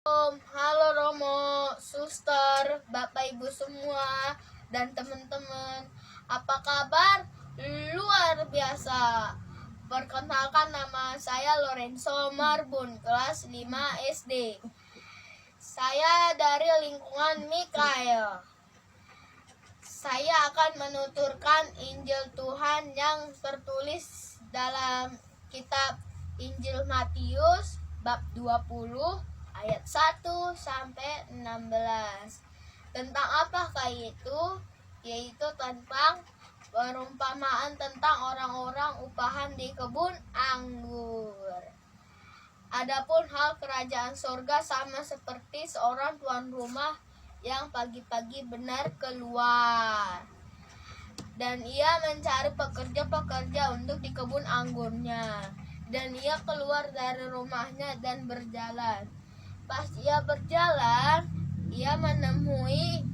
Halo Romo, suster, Bapak Ibu semua, dan teman-teman. Apa kabar? Luar biasa. Perkenalkan, nama saya Lorenzo Marbun, kelas 5 SD. Saya dari lingkungan Mikael. Saya akan menuturkan Injil Tuhan yang tertulis dalam kitab Injil Matius bab 20 ayat 1 sampai 16. Tentang apakah itu? Yaitu tentang perumpamaan tentang orang-orang upahan di kebun anggur. Adapun hal kerajaan sorga sama seperti seorang tuan rumah yang pagi-pagi benar keluar, dan ia mencari pekerja-pekerja untuk di kebun anggurnya. Dan ia keluar dari rumahnya dan berjalan. Pas ia berjalan, ia menemui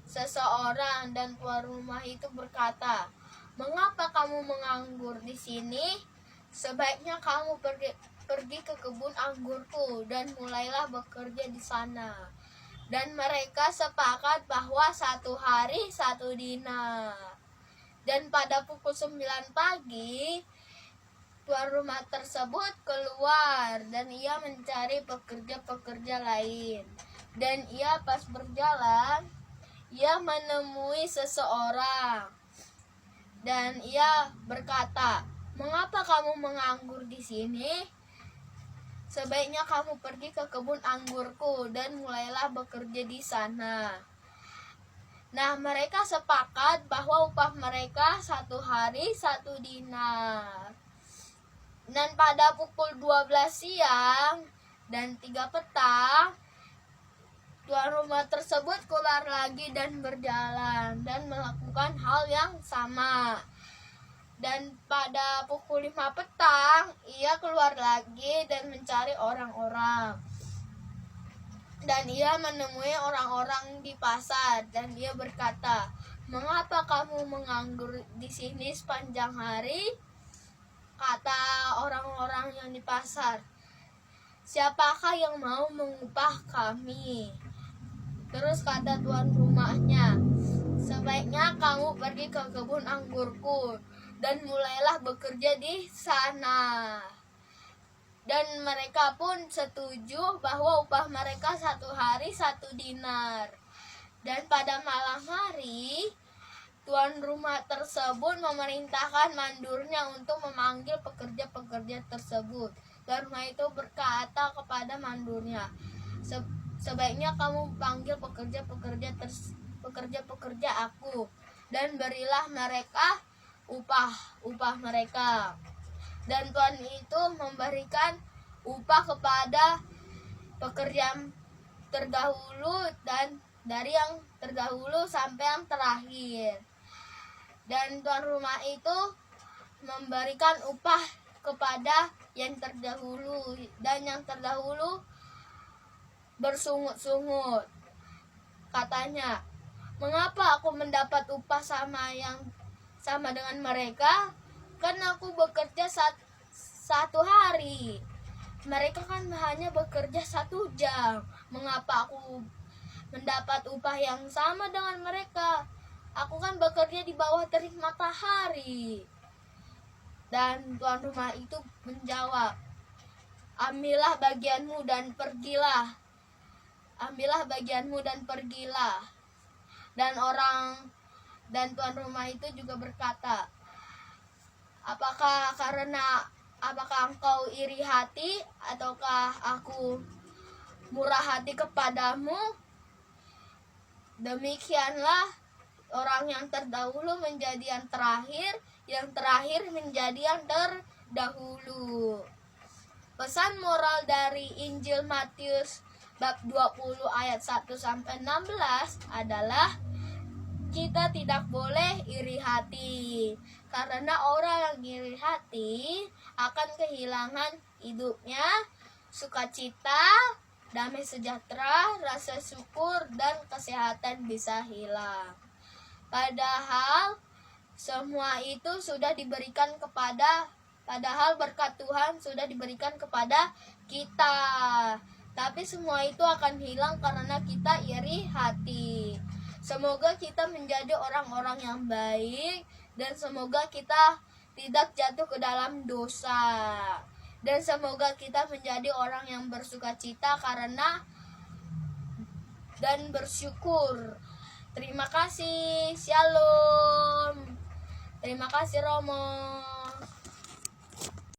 seseorang, dan tuan rumah itu berkata, "Mengapa kamu menganggur di sini? Sebaiknya kamu pergi ke kebun anggurku dan mulailah bekerja di sana." Dan mereka sepakat bahwa 1 hari 1 dinar. Dan pada pukul 9 pagi, tuan rumah tersebut keluar dan ia mencari pekerja-pekerja lain. Dan ia pas berjalan, ia menemui seseorang. Dan ia berkata, "Mengapa kamu menganggur di sini? Sebaiknya kamu pergi ke kebun anggurku dan mulailah bekerja di sana." Nah, mereka sepakat bahwa upah mereka 1 hari 1 dinar. Dan pada pukul 12 siang dan 3 petang, tuan rumah tersebut keluar lagi dan berjalan dan melakukan hal yang sama. Dan pada pukul 5 petang, ia keluar lagi dan mencari orang-orang. Dan ia menemui orang-orang di pasar, dan ia berkata, "Mengapa kamu menganggur di sini sepanjang hari?" Kata orang-orang yang di pasar, "Siapakah yang mau mengupah kami?" Terus kata tuan rumahnya, "Sebaiknya kamu pergi ke kebun anggurku dan mulailah bekerja di sana." Dan mereka pun setuju bahwa upah mereka 1 hari 1 dinar. Dan pada malam hari, tuan rumah tersebut memerintahkan mandurnya untuk memanggil pekerja-pekerja tersebut. Tuan rumah itu berkata kepada mandurnya, "Sebaiknya kamu panggil pekerja-pekerja aku dan berilah mereka upah mereka." Dan tuan itu memberikan upah kepada pekerja terdahulu, dan dari yang terdahulu sampai yang terakhir. Dan tuan rumah itu memberikan upah kepada yang terdahulu, dan yang terdahulu bersungut-sungut. Katanya, "Mengapa aku mendapat upah sama dengan mereka? Kan aku bekerja 1 hari. Mereka kan hanya bekerja 1 jam. Mengapa aku mendapat upah yang sama dengan mereka? Aku kan bekerja di bawah terik matahari." Dan tuan rumah itu menjawab, "Ambillah bagianmu dan pergilah. Ambillah bagianmu dan pergilah." Dan tuan rumah itu juga berkata, Apakah engkau iri hati, ataukah aku murah hati kepadamu? Demikianlah orang yang terdahulu menjadi yang terakhir menjadi yang terdahulu. Pesan moral dari Injil Matius bab 20 ayat 1 sampai 16 adalah kita tidak boleh iri hati, karena orang yang iri hati akan kehilangan hidupnya, sukacita, damai sejahtera, rasa syukur, dan kesehatan bisa hilang. Padahal semua itu sudah diberikan padahal berkat Tuhan sudah diberikan kepada kita. Tapi semua itu akan hilang karena kita iri hati. Semoga kita menjadi orang-orang yang baik, dan semoga kita tidak jatuh ke dalam dosa. Dan semoga kita menjadi orang yang bersukacita karena dan bersyukur. Terima kasih. Shalom. Terima kasih Romo.